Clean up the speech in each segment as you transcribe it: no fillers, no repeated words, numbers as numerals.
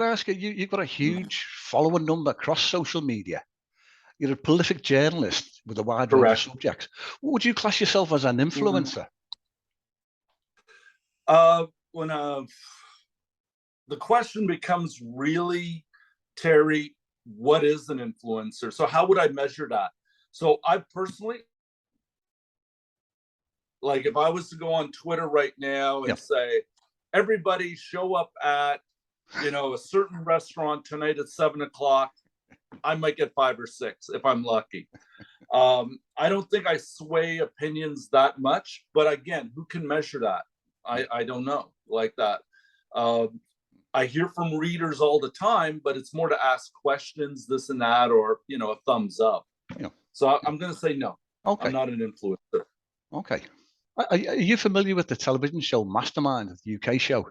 I ask you, you've got a huge following number across social media. You're a prolific journalist with a wide range of subjects. Would you class yourself as an influencer? When the question becomes really, Terry, what is an influencer? So how would I measure that? So I personally, like if I was to go on Twitter right now and say, everybody show up at, a certain restaurant tonight at 7 o'clock, I might get 5 or 6 if I'm lucky. I don't think I sway opinions that much, but again, who can measure that? I don't know like that. I hear from readers all the time, but it's more to ask questions, this and that, or, a thumbs up. So I'm going to say no. I'm not an influencer. Okay. Are you familiar with the television show Mastermind, the UK show?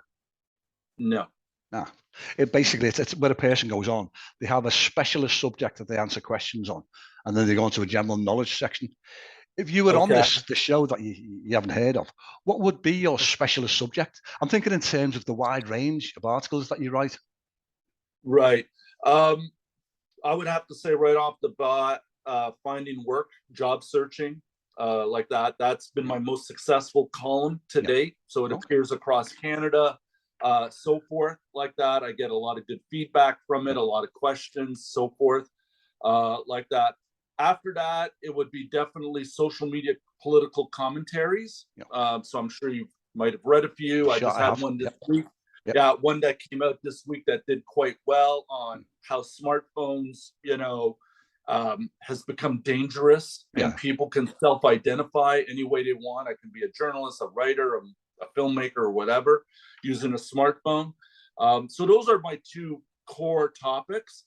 No. Nah. It's where a person goes on. They have a specialist subject that they answer questions on, and then they go into a general knowledge section. If you were on the show that you haven't heard of, what would be your specialist subject? I'm thinking in terms of the wide range of articles that you write. Right. I would have to say right off the bat, finding work, job searching, like that. That's been my most successful column to date. So it appears across Canada, so forth, like that. I get a lot of good feedback from it, a lot of questions, so forth, like that. After that, it would be definitely social media political commentaries. So I'm sure you might have read a few. I just had one this week. Yeah, one that came out this week that did quite well on how smartphones, has become dangerous and people can self-identify any way they want. I can be a journalist, a writer, a filmmaker, or whatever, using a smartphone. So those are my 2 core topics.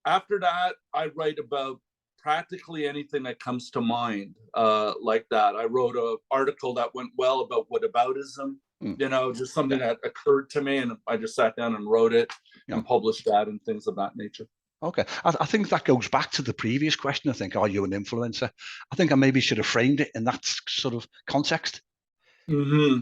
After that, I write about practically anything that comes to mind, like that. I wrote an article that went well about whataboutism, just something that occurred to me, and I just sat down and wrote it and published that and things of that nature. Okay. I think that goes back to the previous question. I think, are you an influencer? I think I maybe should have framed it in that sort of context. Mm-hmm.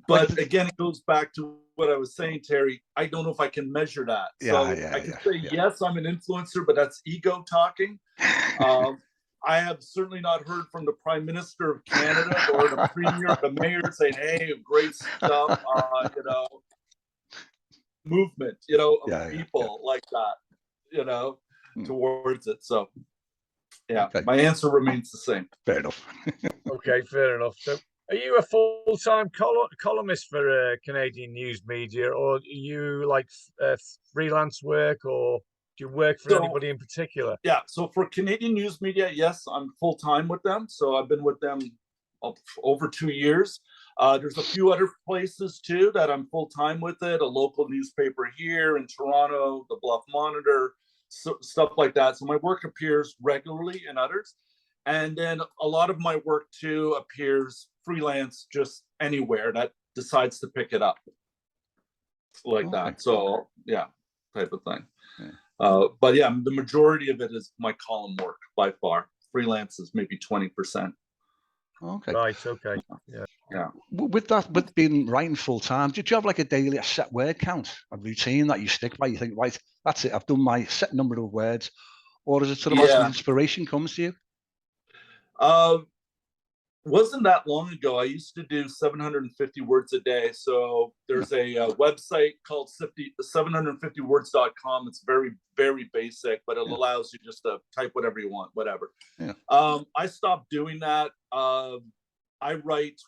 But again, it goes back to what I was saying, Terry. I don't know if I can measure that. I can say, yes, I'm an influencer, but that's ego talking. I have certainly not heard from the Prime Minister of Canada or the Premier or the Mayor saying, hey, great stuff, movement, of people like that, towards it. So, my answer remains the same. Fair enough. Okay, fair enough. So, are you a full-time columnist for Canadian news media, or are you like freelance work, or do you work for anybody in particular? Yeah, so for Canadian news media, yes, I'm full-time with them. So I've been with them over 2 years. There's a few other places too that I'm full-time with it, a local newspaper here in Toronto, the Bluff Monitor, stuff like that. So my work appears regularly in others. And then a lot of my work too appears freelance just anywhere that decides to pick it up, like that. So type of thing. But the majority of it is my column work by far. Freelance is maybe 20%. Okay. Right. Okay. Yeah. With being writing full time, did you have like a set word count, a routine that you stick by? You think, right, that's it. I've done my set number of words, or is it sort of as inspiration comes to you? Wasn't that long ago. I used to do 750 words a day. So there's a website called 750words.com. It's very, very basic, but it allows you just to type whatever you want, whatever. I stopped doing that. I write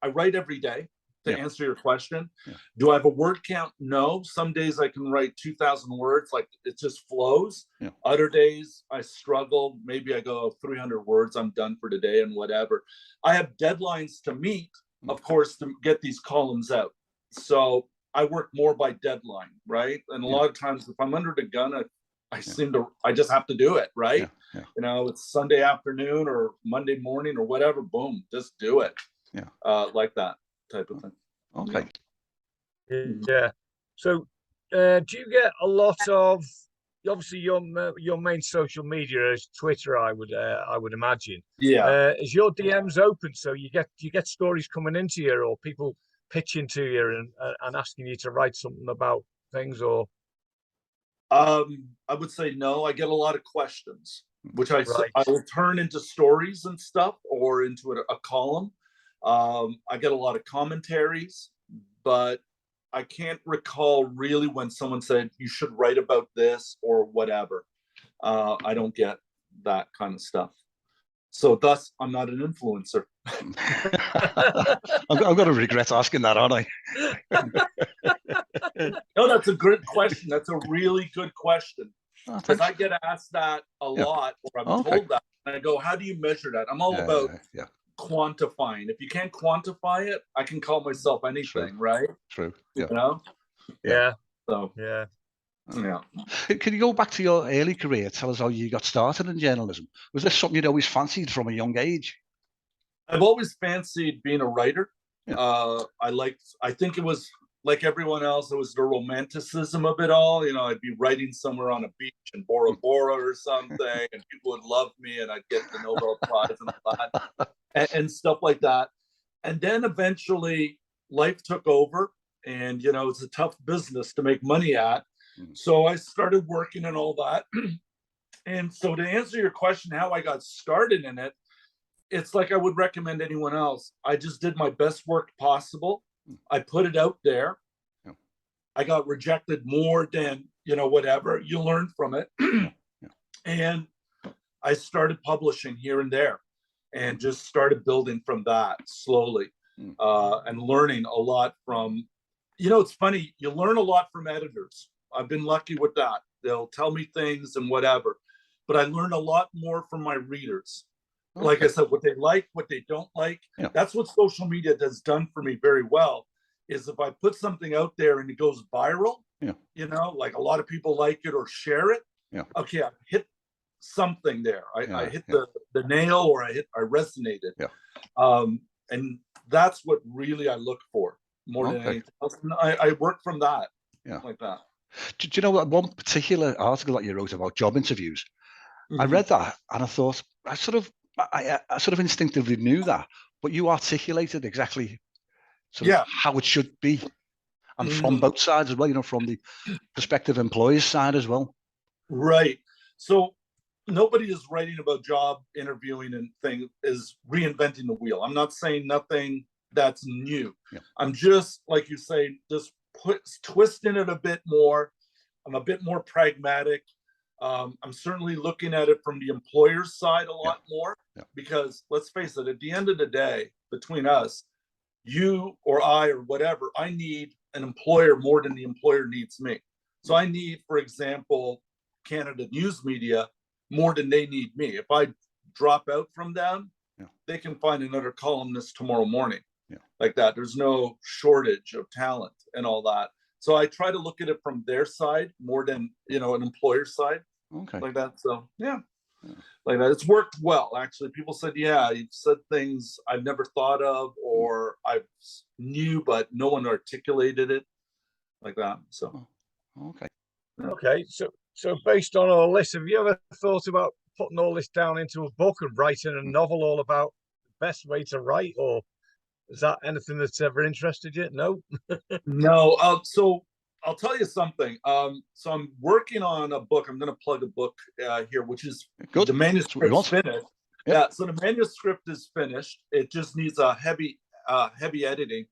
every day. To answer your question, do I have a word count? No. Some days I can write 2,000 words, like it just flows. Other days I struggle. Maybe I go 300 words, I'm done for today and whatever. I have deadlines to meet, of course, to get these columns out. So I work more by deadline, right? And a lot of times if I'm under the gun, I just have to do it, right? It's Sunday afternoon or Monday morning or whatever, boom, just do it. Like that type of thing. Okay. Yeah. So do you get a lot of, obviously your main social media is Twitter, I would imagine. Is your DMs open, so you get stories coming into you, or people pitching to you and asking you to write something about things, or? I would say no. I get a lot of questions, which I will turn into stories and stuff, or into a column. I get a lot of commentaries, but I can't recall really when someone said you should write about this or whatever. I don't get that kind of stuff. So thus, I'm not an influencer. I'm going to regret asking that, aren't I? No, that's a good question. That's a really good question. Because I get asked that a lot, or I'm told that. And I go, how do you measure that? I'm all about quantifying. If you can't quantify it, I can call myself anything, right? True. Yeah. You know? Yeah. So, yeah. Can you go back to your early career? Tell us how you got started in journalism. Was this something you'd always fancied from a young age? I've always fancied being a writer. Yeah. I think it was like everyone else, it was the romanticism of it all. You know, I'd be writing somewhere on a beach in Bora Bora or something, and people would love me, and I'd get the Nobel Prize and all that, and stuff like that. And then eventually life took over, and, you know, it's a tough business to make money at. So I started working and all that. And so to answer your question, how I got started in it, it's like I would recommend anyone else. I just did my best work possible. I put it out there. I got rejected more than, you know, whatever. You learn from it. And I started publishing here and there, and just started building from that slowly, and learning a lot from, you know, it's funny, you learn a lot from editors. I've been lucky with that. They'll tell me things and whatever, but I learned a lot more from my readers. Like I said, what they like, what they don't like. That's what social media has done for me very well, is if I put something out there and it goes viral, you know, like a lot of people like it or share it. Okay, I hit something there. I hit the nail, or I resonated. And that's what really I look for more than anything else. And I work from that. Like that. Do you know what, one particular article that you wrote about job interviews? I read that and I thought, I sort of instinctively knew that, but you articulated exactly how it should be, and from both sides as well, you know, from the prospective employer's side as well. Right. So nobody is writing about job interviewing and thing is reinventing the wheel. I'm not saying nothing that's new. I'm just, like you say, just twisting it a bit more. I'm a bit more pragmatic. I'm certainly looking at it from the employer's side a lot more, because let's face it, at the end of the day, between us, you or I or whatever, I need an employer more than the employer needs me. So I need, for example, Canada News Media more than they need me. If I drop out from them, they can find another columnist tomorrow morning. Like that. There's no shortage of talent and all that. So I try to look at it from their side more than, you know, an employer's side. Like that. So like that. It's worked well, actually. People said, you've said things I've never thought of, or I knew, but no one articulated it like that. So okay. So based on all this, have you ever thought about putting all this down into a book and writing a novel all about the best way to write, or is that anything that's ever interested you? No. No. So I'll tell you something. So I'm working on a book. I'm going to plug a book here, which is good. The manuscript's finished. So the manuscript is finished. It just needs a heavy editing.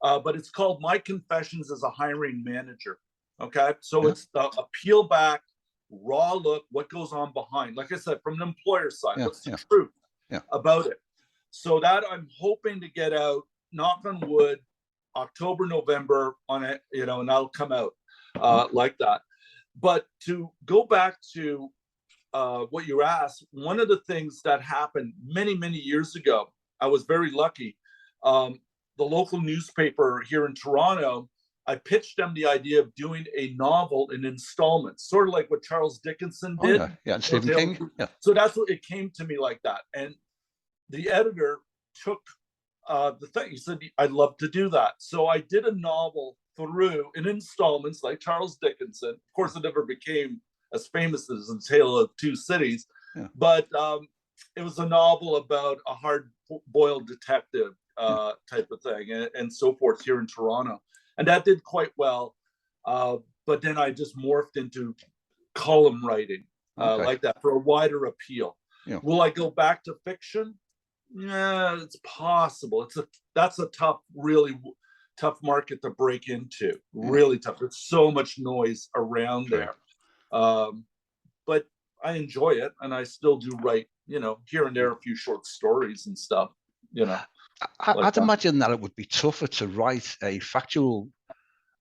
But it's called My Confessions as a Hiring Manager. Okay. So it's a peel back, raw look, what goes on behind. Like I said, from the employer side, what's the truth about it? So that I'm hoping to get out, knock on wood, October, November on it, you know, and that'll come out like that. But to go back to what you asked, one of the things that happened many, many years ago, I was very lucky. The local newspaper here in Toronto, I pitched them the idea of doing a novel in installments, sort of like what Charles Dickinson did. And Stephen King. So that's what it came to me like that. And the editor took the thing. He said, I'd love to do that. So I did a novel through in installments like Charles Dickinson. Of course, it never became as famous as A Tale of Two Cities, but it was a novel about a hard-boiled detective type of thing and so forth here in Toronto. And that did quite well. but then I just morphed into column writing, like that, for a wider appeal. Yeah. Will I go back to fiction? Yeah, it's possible. That's a really tough market to break into. Really tough. There's so much noise around there. But I enjoy it, and I still do write, here and there, a few short stories and stuff, I'd imagine that it would be tougher to write a factual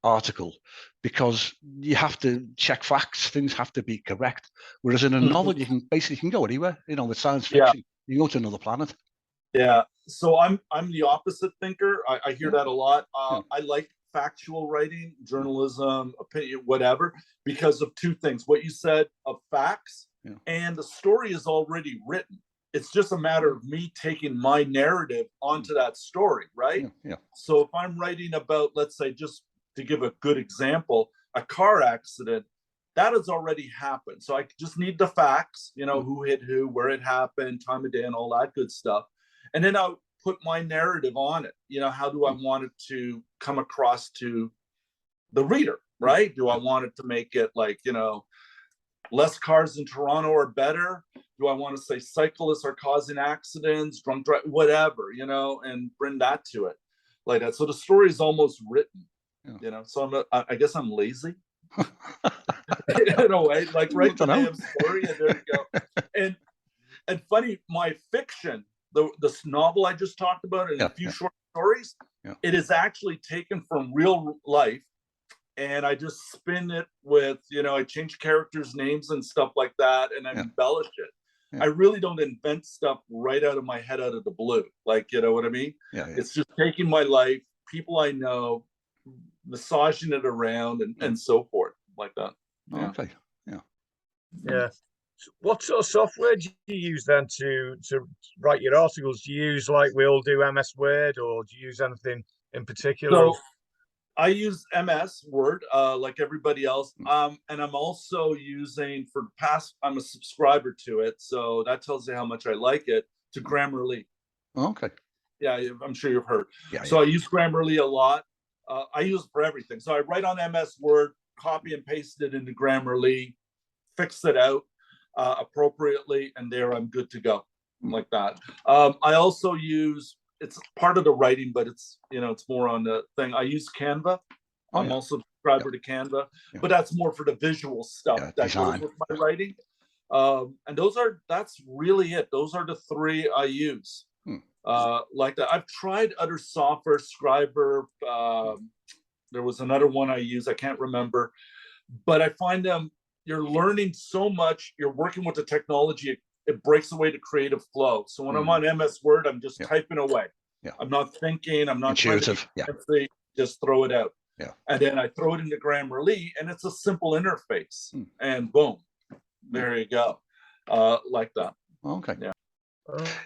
article because you have to check facts, things have to be correct. Whereas in a novel, you can go anywhere, with science fiction, you can go to another planet. Yeah. So I'm the opposite thinker. I hear that a lot. I like factual writing, journalism, opinion, whatever, because of two things. What you said of facts, and the story is already written. It's just a matter of me taking my narrative onto that story, right? Yeah. So if I'm writing about, let's say, just to give a good example, a car accident, that has already happened. So I just need the facts, who hit who, where it happened, time of day, and all that good stuff. And then I'll put my narrative on it. How do I want it to come across to the reader, right? Do I want it to make it like, less cars in Toronto are better? Do I want to say cyclists are causing accidents, drunk drive, whatever, and bring that to it like that. So the story is almost written, So I guess I'm lazy in a way, like write the damn story, and there you go. And funny, my fiction, the novel I just talked about, and a few short stories, it is actually taken from real life, and I just spin it with, I change characters' names and stuff like that, and I embellish it. I really don't invent stuff right out of my head, out of the blue. Like, you know what I mean? It's just taking my life, people I know, massaging it around, and so forth, like that. Okay. Yeah. So what sort of software do you use then to write your articles? Do you use, like we all do, MS Word, or do you use anything in particular? So I use MS Word, like everybody else. And I'm also using, for the past, I'm a subscriber to it, so that tells you how much I like it, to Grammarly. Okay. Yeah, I'm sure you've heard. So I use Grammarly a lot. I use it for everything. So I write on MS Word, copy and paste it into Grammarly, fix it out appropriately, and there I'm good to go, like that. I also use, it's part of the writing, but it's, it's more on the thing. I use Canva. I'm also a subscriber to Canva, but that's more for the visual stuff that design. goes with my writing. And that's really it. Those are the three I use. Like that. I've tried other software, Scriber. There was another one I use, I can't remember, but I find them, you're learning so much, you're working with the technology, it breaks away the creative flow. So when I'm on MS Word, I'm just typing away. I'm not thinking, I'm not intuitive. Just throw it out. And then I throw it into Grammarly, and it's a simple interface. And boom, there you go. Like that. Okay.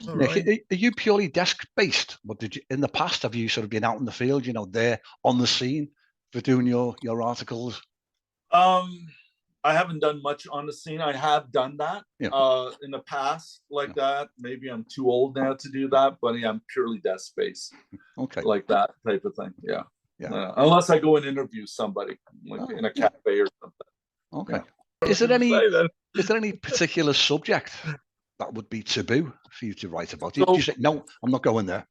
Right. Nick, are you purely desk-based? What did you, in the past, have you sort of been out in the field, there on the scene for doing your articles? I haven't done much on the scene. I have done that in the past, like that. Maybe I'm too old now to do that, but I'm purely desk-based. Okay. Like that type of thing. Yeah. Unless I go and interview somebody, like in a cafe or something. Okay. Is there any particular subject that would be taboo for you to write about? You say, no, I'm not going there.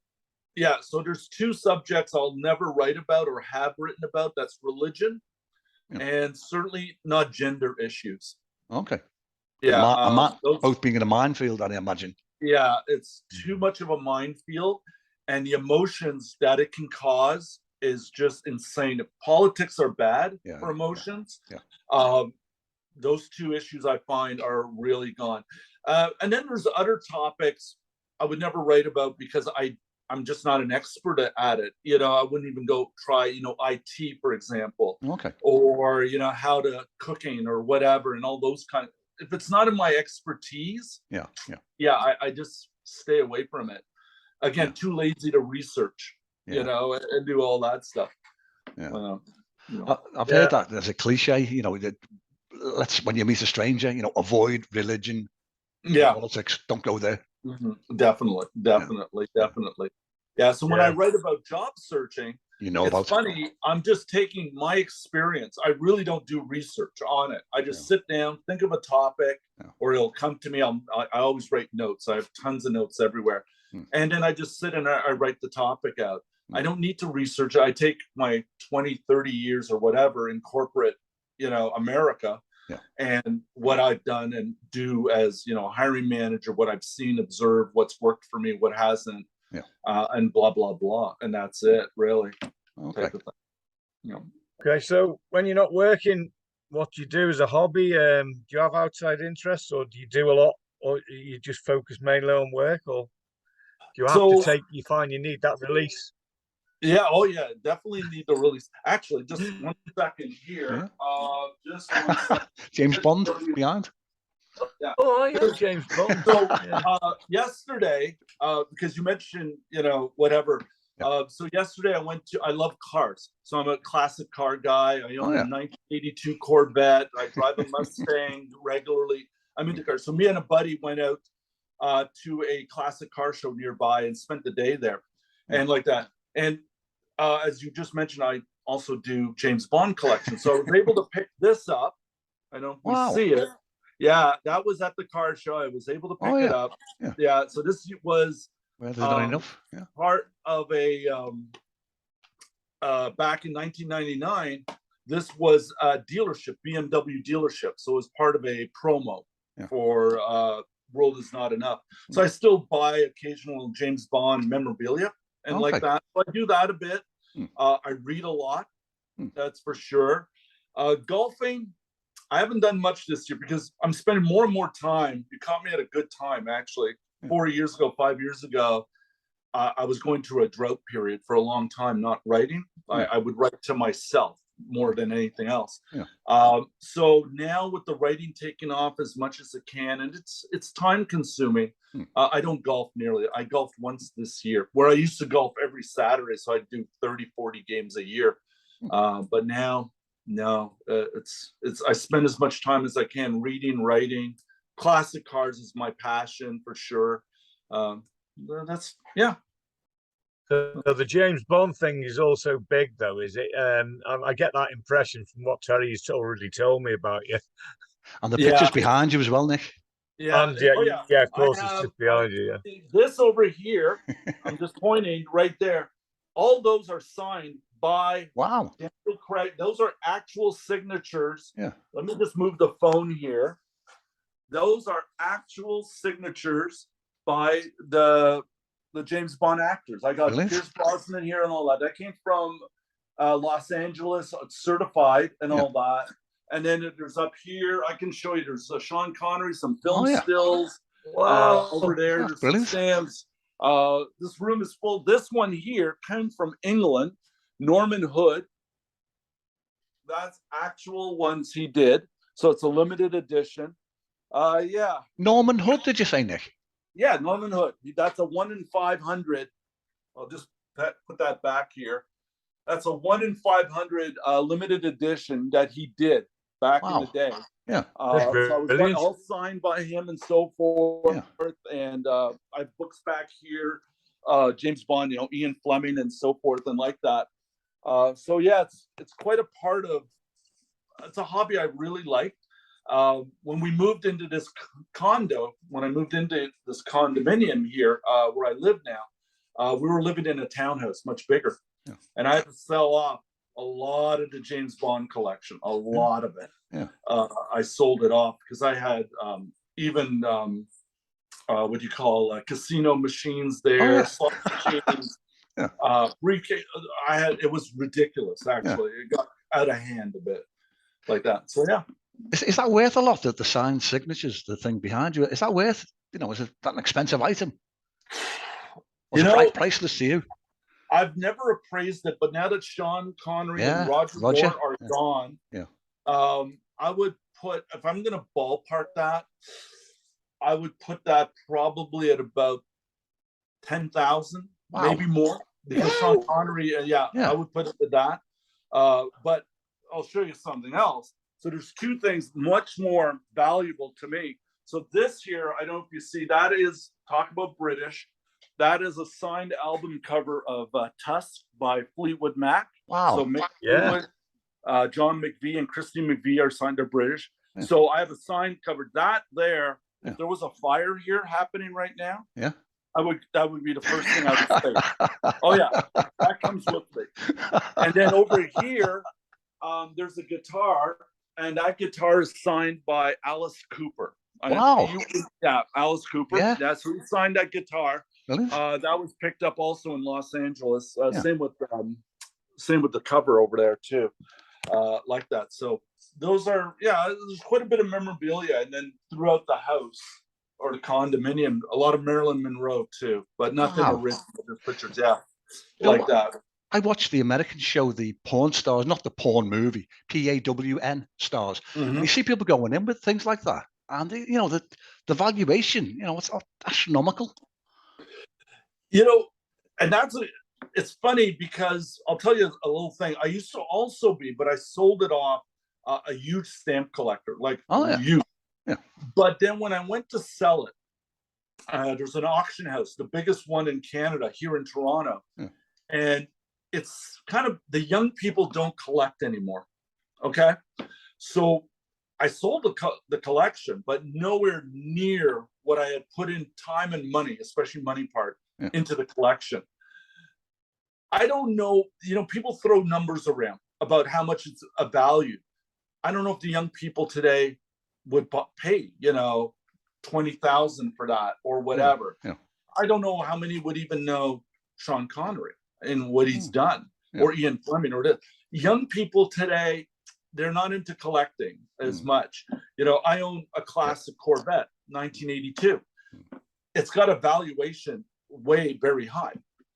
Yeah. So there's two subjects I'll never write about or have written about. That's religion. And certainly not gender issues. Okay. Yeah. Both being in a minefield, I imagine. Yeah, it's too much of a minefield, and the emotions that it can cause is just insane. If politics are bad for emotions, those two issues I find are really gone. And then there's other topics I would never write about because I'm just not an expert at it. I wouldn't even go try, IT, for example. Okay. Or, how to cooking or whatever, and all those kind of, if it's not in my expertise, I just stay away from it. Again, too lazy to research, and do all that stuff. I've heard that there's a cliche, that when you meet a stranger, avoid religion, politics, don't go there. Definitely. Yeah. So when I write about job searching, you know it's about. funny. I'm just taking my experience. I really don't do research on it. I just sit down, think of a topic, or it'll come to me. I always write notes. I have tons of notes everywhere. And then I just sit and I write the topic out. I don't need to research it. I take my 20, 30 years or whatever in corporate, America, and what I've done and do as, a hiring manager, what I've seen, observed, what's worked for me, what hasn't, and blah, blah, blah. And that's it, really. Okay. Okay. So when you're not working, what do you do as a hobby? Do you have outside interests, or do you do a lot, or you just focus mainly on work, or do you have to you find you need that release? Yeah. Oh, yeah. Definitely need the release. Actually, just 1 second here. Just 1 second. James Bond behind. Yeah. Oh, yeah, James Bond. So yesterday, because you mentioned, whatever. So yesterday I love cars. So I'm a classic car guy. I own a 1982 Corvette. I drive a Mustang regularly. I'm into cars. So me and a buddy went out to a classic car show nearby and spent the day there, and like that. And as you just mentioned, I also do James Bond collection. So I was able to pick this up. I don't know if you see it. Yeah, that was at the car show. I was able to pick it up. Yeah. So this was part of a back in 1999. This was a dealership, BMW dealership. So it was part of a promo for World Is Not Enough. So I still buy occasional James Bond memorabilia and like that. So I do that a bit. I read a lot. That's for sure. Golfing, I haven't done much this year because I'm spending more and more time. You caught me at a good time, actually. 5 years ago, I was going through a drought period for a long time, not writing. I would write to myself more than anything else. So now with the writing taking off as much as it can, and it's time consuming. I don't golf nearly. I golfed once this year, where I used to golf every Saturday. So I do 30, 40 games a year. But now, no, I spend as much time as I can reading, writing. Classic cars is my passion for sure. So the James Bond thing is also big, though, is it? I get that impression from what Terry's already told me about you. And the pictures behind you as well, Nick. Yeah, of course, it's just behind you. This over here, I'm just pointing right there. All those are signed by Daniel Craig. Those are actual signatures. Let me just move the phone here. Those are actual signatures by the James Bond actors. I got Pierce Brosnan here and all that. That came from Los Angeles, certified and all that. And then there's up here, I can show you, there's Sean Connery, some film stills. Over there, there's some stamps. This room is full. This one here came from England, Norman Hood. That's actual ones he did. So it's a limited edition. Norman Hood, did you say, Nick? Yeah, Norman Hood. That's a 1 in 500. I'll just put that back here. That's a 1 in 500 limited edition that he did back in the day. So I was all signed by him and so forth. And I have books back here, James Bond, Ian Fleming and so forth and like that. It's quite a part of. It's a hobby I really like. When we moved into this condo, when I moved into this condominium here, where I live now, we were living in a townhouse, much bigger. And I had to sell off a lot of the James Bond collection, a lot of it. I sold it off because I had even what do you call casino machines there, slot machines, briefcase. It was ridiculous, actually. It got out of hand a bit like that. So Is that worth a lot, the signed signatures, the thing behind you? Is that worth, is it that an expensive item? Was it priceless to you? I've never appraised it, but now that Sean Connery and Roger Moore are gone, I would put, if I'm going to ballpark that, I would put that probably at about 10,000, maybe more. Because Sean Connery, I would put it at that. But I'll show you something else. So there's two things much more valuable to me. So this here, I don't know if you see, that is, talk about British. That is a signed album cover of Tusk by Fleetwood Mac. Wow. So Mick Fleetwood, John McVie and Christy McVie are signed. They're British. Yeah. So I have a signed cover. That there, if there was a fire here happening right now, that would be the first thing I would say. Oh yeah, that comes with me. And then over here, there's a guitar, and that guitar is signed by Alice Cooper. Wow. Alice Cooper. Yeah. That's who signed that guitar. Brilliant. That was picked up also in Los Angeles. Same with the cover over there too, like that. So those are there's quite a bit of memorabilia, and then throughout the house or the condominium, a lot of Marilyn Monroe too, but nothing original. Just pictures, like that. I watched the American show, the Pawn Stars, not the porn movie, PAWN Stars. Mm-hmm. And you see people going in with things like that, and the valuation, it's astronomical. And it's funny because I'll tell you a little thing. I used to also be, but I sold it off a huge stamp collector, like huge. Yeah. But then when I went to sell it, there's an auction house, the biggest one in Canada, here in Toronto, and it's kind of, the young people don't collect anymore. Okay, so I sold the collection, but nowhere near what I had put in time and money, especially money part, into the collection. I don't know, people throw numbers around about how much it's a value. I don't know if the young people today would pay, 20,000 for that or whatever. Yeah. I don't know how many would even know Sean Connery and what he's done, or Ian Fleming, or this. Young people today, they're not into collecting as much. I own a classic Corvette, 1982. It's got a valuation very high.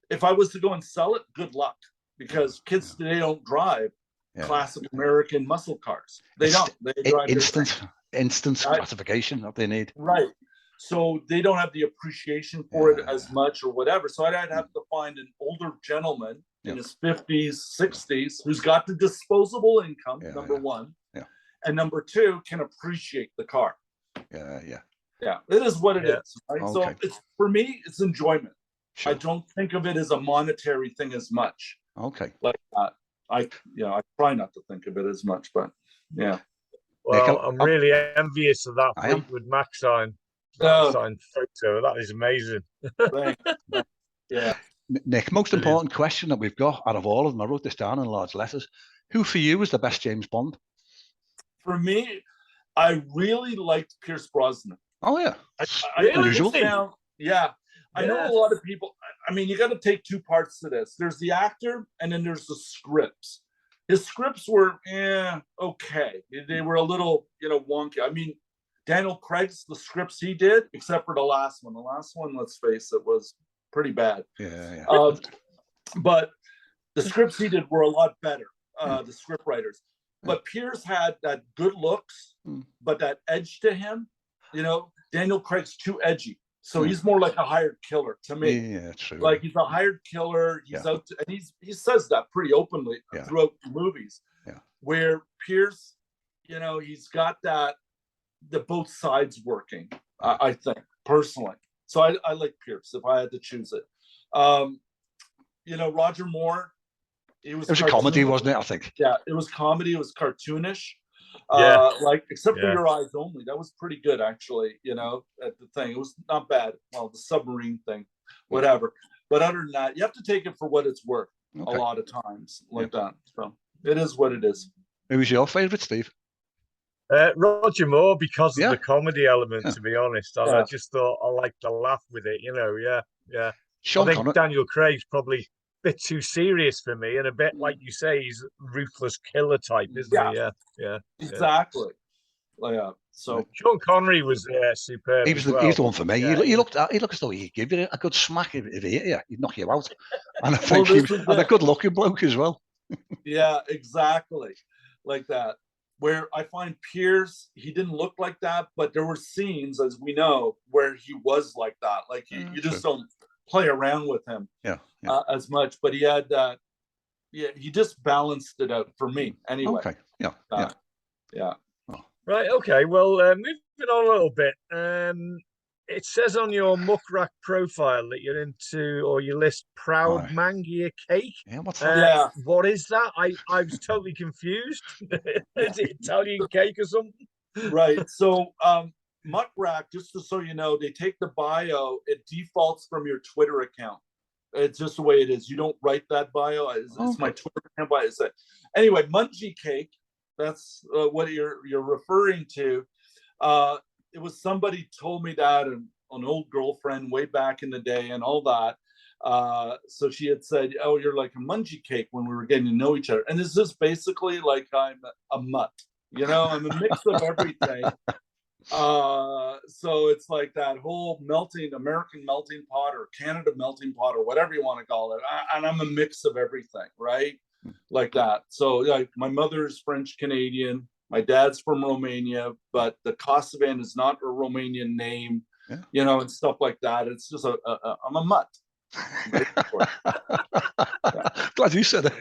If I was to go and sell it, good luck, because kids today don't drive classic American muscle cars. They don't. They drive instant gratification that they need. Right. So they don't have the appreciation for it as much or whatever. So I'd have to find an older gentleman in his 50s, 60s, who's got the disposable income, number one. Yeah. And number two, can appreciate the car. Yeah. It is what it is. Right? Okay. So for me, it's enjoyment. Sure. I don't think of it as a monetary thing as much. Okay. Like that. I try not to think of it as much, but yeah. Well, I'm really envious of that Fleetwood Mac signed photo. That is amazing. Yeah. Nick, most important question that we've got out of all of them, I wrote this down in large letters. Who for you is the best James Bond? For me, I really liked Pierce Brosnan. Oh yeah. Unusual. I know a lot of people. I mean, you got to take two parts to this. There's the actor, and then there's the scripts. His scripts were okay. They were a little, wonky. I mean, Daniel Craig's, the scripts he did, except for the last one. The last one, let's face it, was pretty bad. Yeah. But the scripts he did were a lot better. The script writers. But Pierce had that good looks, but that edge to him. Daniel Craig's too edgy. So he's more like a hired killer to me. Yeah, true. Like he's a hired killer. He's out to, and he says that pretty openly throughout the movies. Yeah. Where Pierce, he's got the both sides working. I think personally. So I like Pierce if I had to choose it. Roger Moore. It was a comedy, wasn't it? I think. Yeah, it was comedy. It was cartoonish. Except for Your Eyes Only, that was pretty good actually. At the thing, it was not bad. Well, the submarine thing, whatever. But other than that, you have to take it for what it's worth. A lot of times, that. So it is what it is. Who was your favorite, Steve? Roger Moore, because of the comedy element. To be honest, I just thought I liked to laugh with it. Sean I think Daniel Craig's probably bit too serious for me, and a bit like you say, he's ruthless killer type, isn't he? Yeah, exactly. So Sean Connery was superb. He's the one for me. He looked as though he'd give you a good smack if he hit you, he'd knock you out. And I think he was a good looking bloke as well. Yeah, exactly, like that. Where I find Pierce, he didn't look like that, but there were scenes, as we know, where he was like that. Like you just don't play around with him as much, but he had that. He just balanced it out for me anyway. Okay. Yeah. Right. Okay. Well, moving on a little bit. it says on your Muckrack profile that you're into, or you list proud Mangia Cake. Yeah, what's that? What is that? I was totally confused. Is it Italian cake or something? Right. So Muckrack, just so you know, they take the bio, it defaults from your Twitter account. It's just the way it is. You don't write that bio. It's my Twitter account bio. Anyway, Mangia Cake, that's what you're referring to. It was somebody told me that, an old girlfriend way back in the day and all that. So she had said, oh, you're like a Mangia Cake, when we were getting to know each other. And it's just basically like I'm a mutt, you know, I'm a mix of everything. So it's like that whole American melting pot or Canada melting pot or whatever you want to call it. And I'm a mix of everything, right? Like that. So like my mother's French Canadian, my dad's from Romania, but the Kossovan is not a Romanian name, you know, and stuff like that. It's just I'm a mutt. Glad you said it.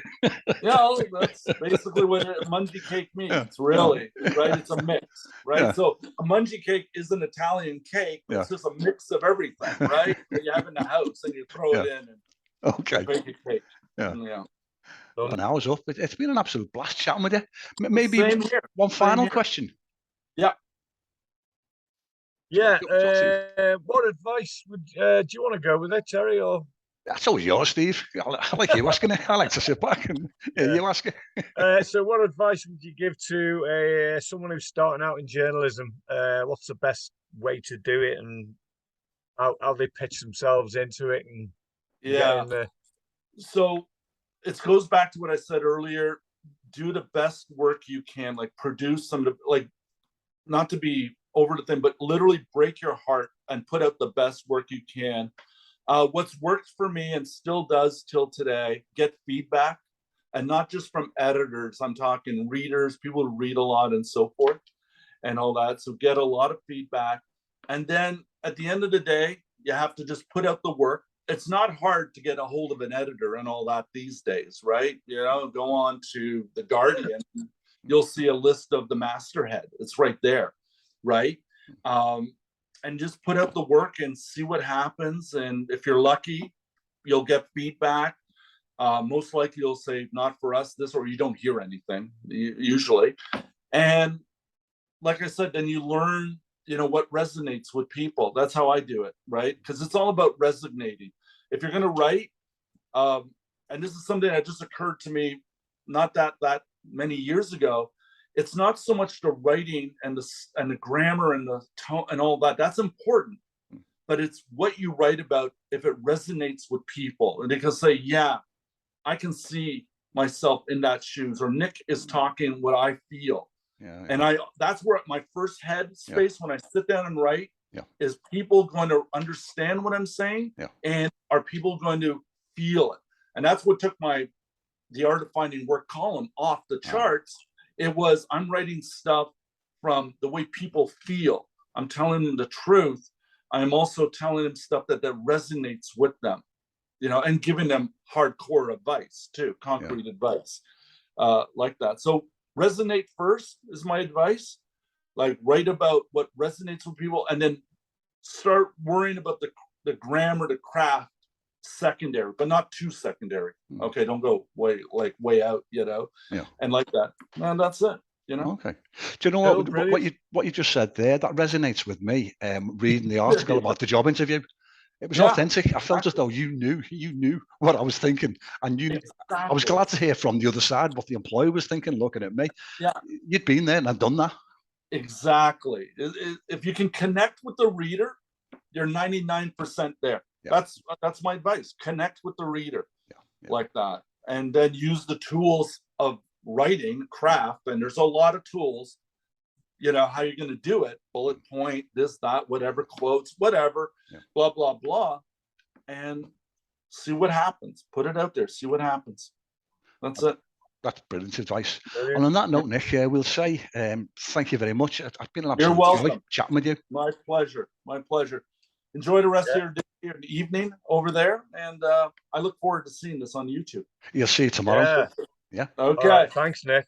Yeah, that's basically what a Mangia Cake means, really, right? It's a mix, right? So a Mangia Cake is an Italian cake, but it's just a mix of everything, right? That you have in the house and you throw it in and bake a cake. Yeah. An hour's up. It's been an absolute blast chatting with you. Maybe one final question. Yeah. What advice would do you want to go with it, Terry? Or that's always yours, Steve. I like you asking it. I like to sit back and you ask it. So, what advice would you give to someone who's starting out in journalism? What's the best way to do it, and how they pitch themselves into it? And get in there? So it goes back to what I said earlier. Do the best work you can, like produce some, like, not to be over the thing, but literally break your heart and put out the best work you can. What's worked for me and still does till today, get feedback, and not just from editors. I'm talking readers, people who read a lot and so forth and all that. So get a lot of feedback. And then at the end of the day, you have to just put out the work. It's not hard to get a hold of an editor and all that these days, right? You know, go on to The Guardian, you'll see a list of the masthead. It's right there, right? And just put out the work and see what happens. And if you're lucky, you'll get feedback. Most likely you'll say, not for us, this, or you don't hear anything, usually. And like I said, then you learn, you know, what resonates with people. That's how I do it, right? Because it's all about resonating. If you're going to write, and this is something that just occurred to me not that many years ago, it's not so much the writing and the grammar and the tone and all that. That's important, but it's what you write about, if it resonates with people, and they can say, yeah, I can see myself in that shoes, or Nick is talking what I feel. And that's where my first head space when I sit down and write is people going to understand what I'm saying, and are people going to feel it? And that's what took the Art of Finding Work column off the charts. It was, I'm writing stuff from the way people feel. I'm telling them the truth. I'm also telling them stuff that resonates with them, you know, and giving them hardcore advice too, concrete advice, like that. So resonate first is my advice. Like, write about what resonates with people, and then start worrying about the grammar, the craft secondary, but not too secondary. Okay, don't go way out, you know. And like that, and that's it, you know. Okay. Do you know what you just said there? That resonates with me. Reading the article about the job interview, it was authentic. I felt as though you knew what I was thinking, and I was glad to hear from the other side what the employer was thinking, looking at me. You'd been there and I'd done that. Exactly. If you can connect with the reader, you're 99% there. That's my advice. Connect with the reader, like that, and then use the tools of writing, craft. And there's a lot of tools. You know how you're going to do it: bullet point, this, that, whatever, quotes, whatever, blah blah blah, and see what happens. Put it out there. See what happens. That's it. That's brilliant advice. And on that note, Nick, we'll say thank you very much. It's been an absolute joy chatting with you. My pleasure. My pleasure. Enjoy the rest of your day and evening over there, and I look forward to seeing this on YouTube. You'll see you tomorrow. Okay. Thanks, Nick.